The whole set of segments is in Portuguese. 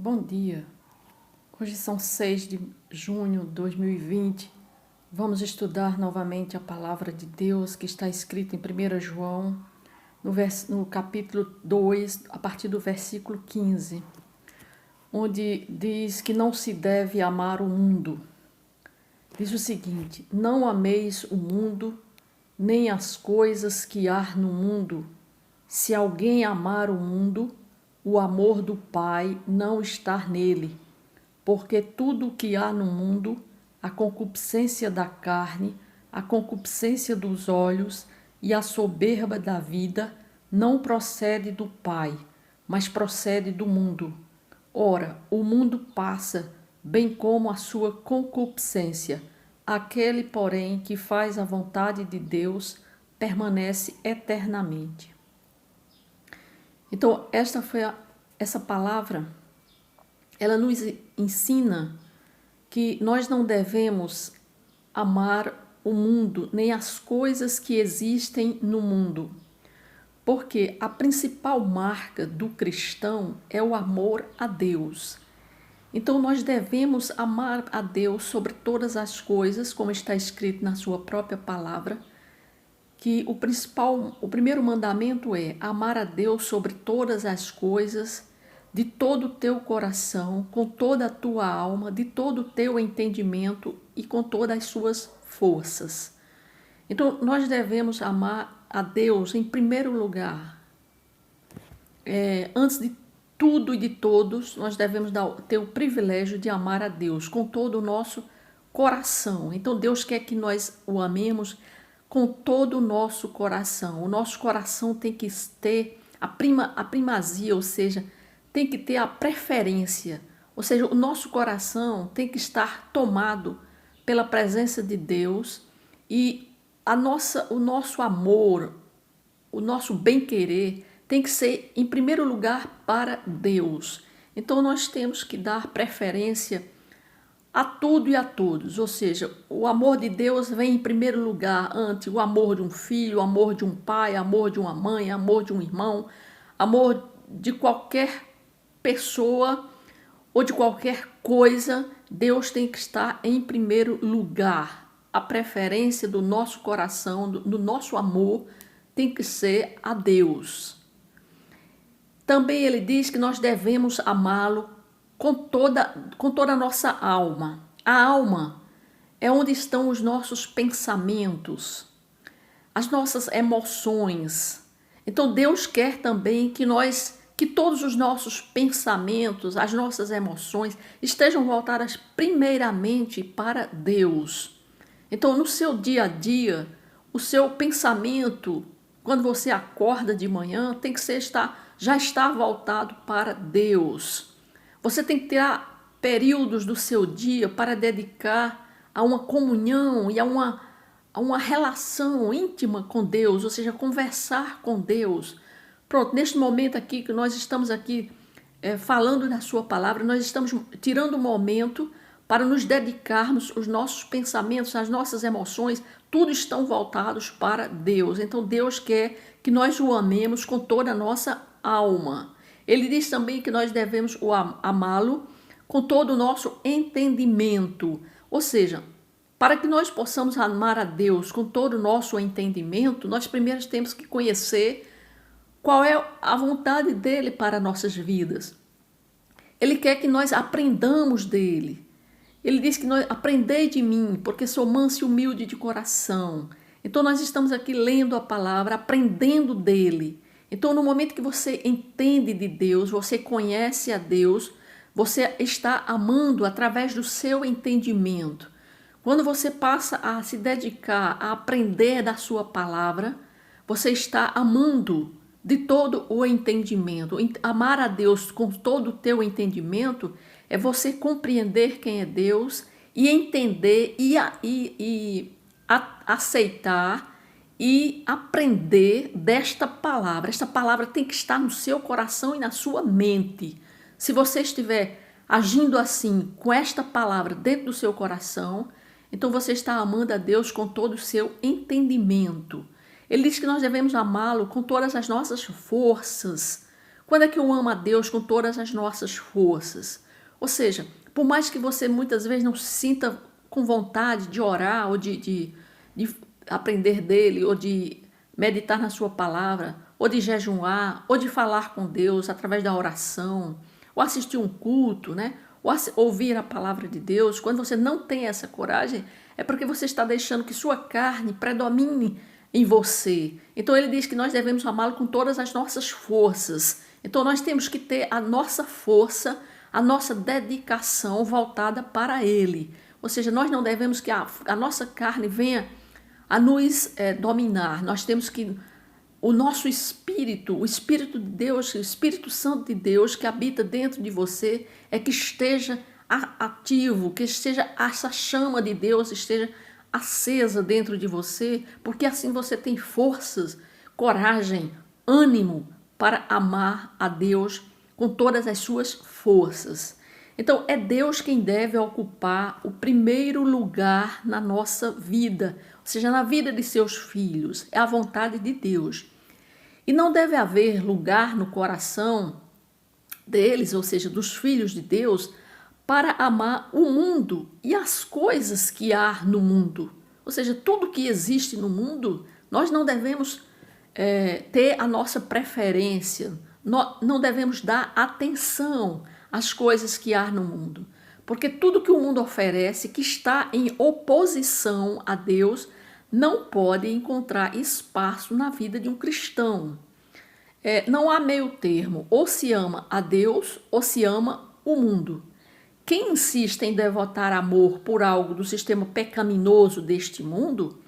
Bom dia, hoje são 6 de junho de 2020. Vamos estudar novamente a palavra de Deus que está escrita em 1 João, no capítulo 2, a partir do versículo 15, onde diz que não se deve amar o mundo. Diz o seguinte: não ameis o mundo, nem as coisas que há no mundo. Se alguém amar o mundo, o amor do Pai não está nele, porque tudo o que há no mundo, a concupiscência da carne, a concupiscência dos olhos e a soberba da vida, não procede do Pai, mas procede do mundo. Ora, o mundo passa, bem como a sua concupiscência. Aquele, porém, que faz a vontade de Deus, permanece eternamente. Então, essa palavra, ela nos ensina que nós não devemos amar o mundo, nem as coisas que existem no mundo. Porque a principal marca do cristão é o amor a Deus. Então, nós devemos amar a Deus sobre todas as coisas, como está escrito na sua própria palavra, que o primeiro mandamento é amar a Deus sobre todas as coisas, de todo o teu coração, com toda a tua alma, de todo o teu entendimento e com todas as suas forças. Então, nós devemos amar a Deus em primeiro lugar. Antes de tudo e de todos, nós devemos ter o privilégio de amar a Deus com todo o nosso coração. Então, Deus quer que nós o amemos com todo o nosso coração. O nosso coração tem que ter a primazia, ou seja, tem que ter a preferência. Ou seja, o nosso coração tem que estar tomado pela presença de Deus e o nosso amor, o nosso bem-querer tem que ser, em primeiro lugar, para Deus. Então, nós temos que dar preferência a tudo e a todos, ou seja, o amor de Deus vem em primeiro lugar ante o amor de um filho, o amor de um pai, o amor de uma mãe, o amor de um irmão, amor de qualquer pessoa ou de qualquer coisa. Deus tem que estar em primeiro lugar. A preferência do nosso coração, do nosso amor, tem que ser a Deus. Também ele diz que nós devemos amá-lo com toda a nossa alma. A alma é onde estão os nossos pensamentos, as nossas emoções. Então Deus quer também que todos os nossos pensamentos, as nossas emoções estejam voltadas primeiramente para Deus. Então, no seu dia a dia, o seu pensamento, quando você acorda de manhã, tem que já estar voltado para Deus. Você tem que tirar períodos do seu dia para dedicar a uma comunhão e a uma relação íntima com Deus, ou seja, conversar com Deus. Pronto, neste momento aqui que nós estamos aqui falando da sua palavra, nós estamos tirando um momento para nos dedicarmos, os nossos pensamentos, as nossas emoções, tudo estão voltados para Deus. Então Deus quer que nós o amemos com toda a nossa alma. Ele diz também que nós devemos amá-lo com todo o nosso entendimento. Ou seja, para que nós possamos amar a Deus com todo o nosso entendimento, nós primeiro temos que conhecer qual é a vontade dele para nossas vidas. Ele quer que nós aprendamos dele. Ele diz que nós aprendei de mim, porque sou manso e humilde de coração. Então nós estamos aqui lendo a palavra, aprendendo dele. Então no momento que você entende de Deus, você conhece a Deus, você está amando através do seu entendimento. Quando você passa a se dedicar a aprender da sua palavra, você está amando de todo o entendimento. Amar a Deus com todo o teu entendimento é você compreender quem é Deus e entender e aceitar e aprender desta palavra. Esta palavra tem que estar no seu coração e na sua mente. Se você estiver agindo assim, com esta palavra dentro do seu coração, então você está amando a Deus com todo o seu entendimento. Ele diz que nós devemos amá-lo com todas as nossas forças, Quando é que eu amo a Deus com todas as nossas forças? Ou seja, por mais que você muitas vezes não se sinta com vontade de orar ou de aprender dele, ou de meditar na sua palavra, ou de jejuar, ou de falar com Deus através da oração, ou assistir um culto, né? Ou ouvir a palavra de Deus, quando você não tem essa coragem, é porque você está deixando que sua carne predomine em você. Então ele diz que nós devemos amá-lo com todas as nossas forças. Então nós temos que ter a nossa força, a nossa dedicação voltada para ele. Ou seja, nós não devemos que a nossa carne venha a nos dominar. Nós temos que o nosso espírito, o Espírito de Deus, o Espírito Santo de Deus que habita dentro de você, é que esteja ativo, que esteja essa chama de Deus esteja acesa dentro de você, porque assim você tem forças, coragem, ânimo para amar a Deus com todas as suas forças. Então é Deus quem deve ocupar o primeiro lugar na nossa vida, ou seja, na vida de seus filhos. É a vontade de Deus. E não deve haver lugar no coração deles, ou seja, dos filhos de Deus, para amar o mundo e as coisas que há no mundo. Ou seja, tudo que existe no mundo, nós não devemos ter a nossa preferência, não devemos dar atenção às coisas que há no mundo. Porque tudo que o mundo oferece, que está em oposição a Deus, não pode encontrar espaço na vida de um cristão. Não há meio termo, ou se ama a Deus ou se ama o mundo. Quem insiste em devotar amor por algo do sistema pecaminoso deste mundo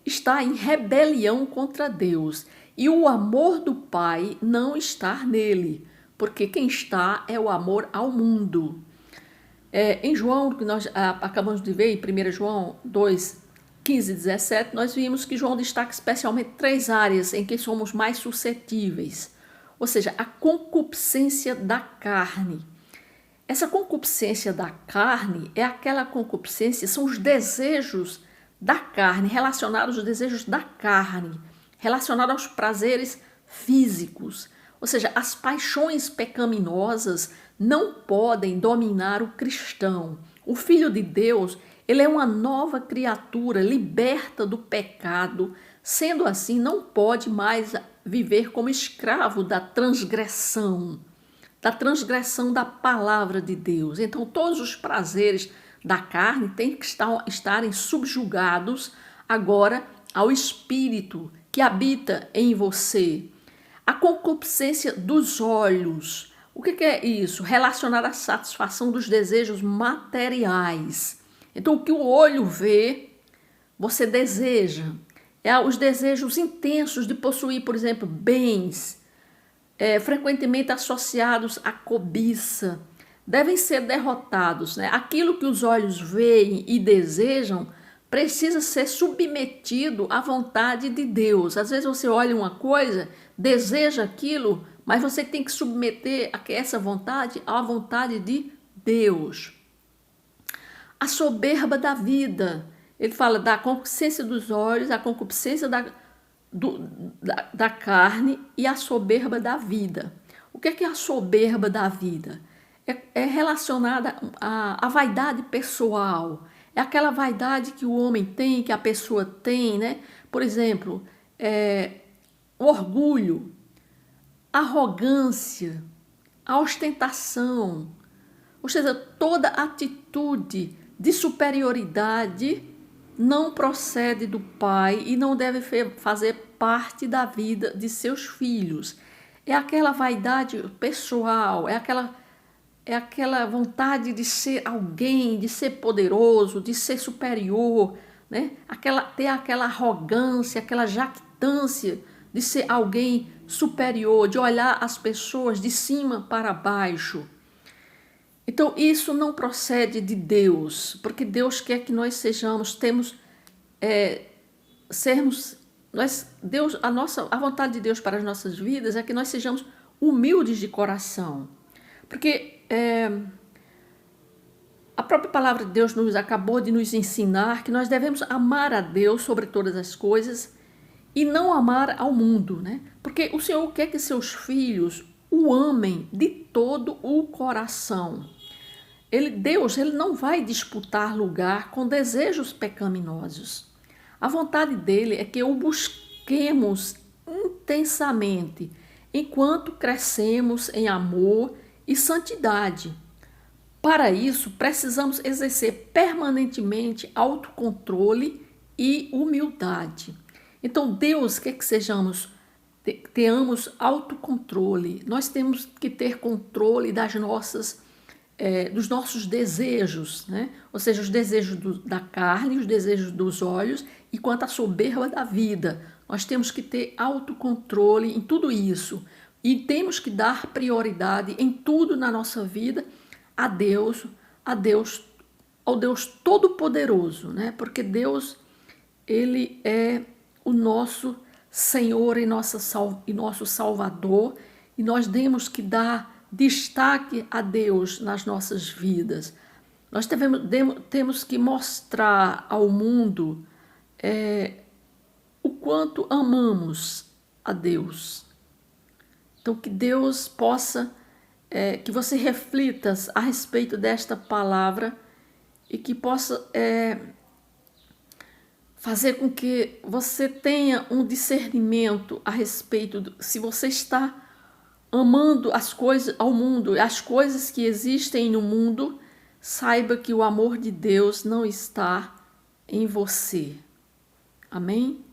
está em rebelião contra Deus, e o amor do Pai não está nele, porque quem está é o amor ao mundo. Em João, que nós acabamos de ver, em 1 João 2, 15 e 17, nós vimos que João destaca especialmente 3 áreas em que somos mais suscetíveis. Ou seja, a concupiscência da carne. Essa concupiscência da carne é aquela concupiscência, são os desejos da carne, relacionados aos desejos da carne, relacionados aos prazeres físicos. Ou seja, as paixões pecaminosas não podem dominar o cristão. O Filho de Deus, ele é uma nova criatura, liberta do pecado. Sendo assim, não pode mais viver como escravo da transgressão da palavra de Deus. Então, todos os prazeres da carne têm que estarem subjugados agora ao Espírito que habita em você. A concupiscência dos olhos. O que é isso? Relacionado à satisfação dos desejos materiais. Então, o que o olho vê, você deseja. Os desejos intensos de possuir, por exemplo, bens, frequentemente associados à cobiça, devem ser derrotados, né? Aquilo que os olhos veem e desejam precisa ser submetido à vontade de Deus. Às vezes você olha uma coisa, deseja aquilo, mas você tem que submeter essa vontade à vontade de Deus. A soberba da vida. Ele fala da concupiscência dos olhos, a concupiscência da carne e a soberba da vida. O que é a soberba da vida? É relacionada à vaidade pessoal. É aquela vaidade que o homem tem, que a pessoa tem, né? Por exemplo, orgulho, arrogância, a ostentação, ou seja, toda atitude de superioridade não procede do pai e não deve fazer parte da vida de seus filhos. É aquela vaidade pessoal, é aquela vontade de ser alguém, de ser poderoso, de ser superior, né? Ter aquela arrogância, aquela jactância de ser alguém superior, de olhar as pessoas de cima para baixo. Então, isso não procede de Deus, porque Deus quer que nós a vontade de Deus para as nossas vidas é que nós sejamos humildes de coração. Porque a própria palavra de Deus acabou de nos ensinar que nós devemos amar a Deus sobre todas as coisas e não amar ao mundo, né? Porque o Senhor quer que seus filhos o amem de todo o coração. Deus não vai disputar lugar com desejos pecaminosos. A vontade dele é que o busquemos intensamente, enquanto crescemos em amor e santidade. Para isso, precisamos exercer permanentemente autocontrole e humildade. Então, Deus quer que tenhamos autocontrole. Nós temos que ter controle dos nossos desejos, né? Ou seja, os desejos da carne, os desejos dos olhos e quanto à soberba da vida. Nós temos que ter autocontrole em tudo isso e temos que dar prioridade em tudo na nossa vida a Deus, ao Deus Todo-Poderoso, né? Porque Deus, ele é o nosso Senhor e nosso Salvador, e nós temos que dar destaque a Deus nas nossas vidas. Nós temos que mostrar ao mundo o quanto amamos a Deus. Então, que Deus possa, que você reflita a respeito desta palavra e que possa fazer com que você tenha um discernimento a respeito se você está amando as coisas ao mundo, as coisas que existem no mundo. Saiba que o amor de Deus não está em você. Amém?